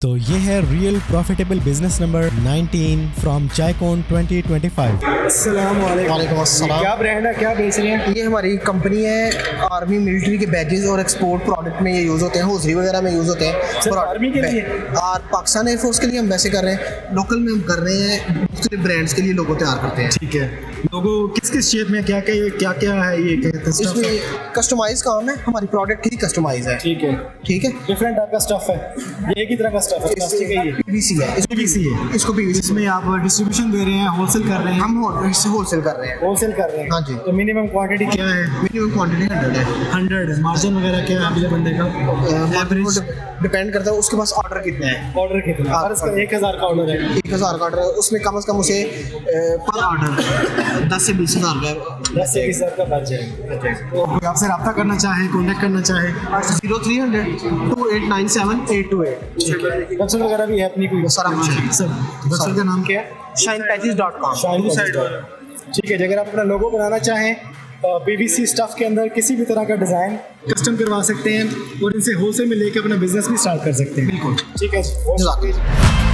तो ये है real profitable business number 19 from चायकोन 2025। वालेकुम अस्सलाम। क्या ब्रांड है, क्या बेच रहे हैं? ये हमारी कंपनी है, आर्मी मिलिट्री के बैजेस और एक्सपोर्ट प्रोडक्ट में ये यूज़ होते हैं, हौजरी वगैरह में यूज़ होते हैं। सिर्फ आर्मी के लिए? और पाकिस्तान एयरफोर्स के लिए हम वैसे कर रहे हैं, लोकल में हम कर रहे हैं, मुख्तलिफ ब्रांड्स के लिए लोगो तैयार करते हैं। ठीक है। लोगो किस किस शेप में, क्या क्या है ये इसमें कस्टमाइज काम है, हमारी प्रोडक्ट ही कस्टमाइज है। ठीक है, ठीक है। डिफरेंट टाइप का स्टफ है, ये एक ही तरह का स्टफ है, प्लास्टिक है ये? पीवीसी है, PVC है। इसको पीवीसी इसमें आप डिस्ट्रीब्यूशन दे रहे हैं, होलसेल कर रहे हैं? हम होलसेल कर रहे हैं। होलसेल कर रहे हैं, हाँ जी। तो मिनिमम क्वांटिटी क्या है? मिनिमम क्वांटिटी 100 है। 100। मार्जिन वगैरह क्या है अगले बंदे का? एवरेज डिपेंड करता है उसके पास ऑर्डर कितने हैं। ऑर्डर कितना? हाँ, और इसका 1000 का ऑर्डर है, 1000 का ऑर्डर है, उसमें कम से कम उसे पर ऑर्डर 10 से 20 हज़ार का 10 से 20 हज़ार का बच जाएगा। तो कोई आपसे रब्ता करना चाहे, कॉन्टेक्ट करना चाहे? 0300 2897 828। ठीक है। वेबसाइट वगैरह भी है अपनी कोई? सारा कुछ है। सब। वेबसाइट का नाम क्या है? shinepatches.com। ठीक है। अगर आप अपना लोगो बनाना चाहें पीवीसी स्टफ के अंदर किसी भी तरह का डिज़ाइन कस्टम करवा सकते हैं और इनसे होलसेल में लेकर अपना बिजनेस भी स्टार्ट कर सकते हैं। बिल्कुल। ठीक है जी। जज़ाकल्लाह।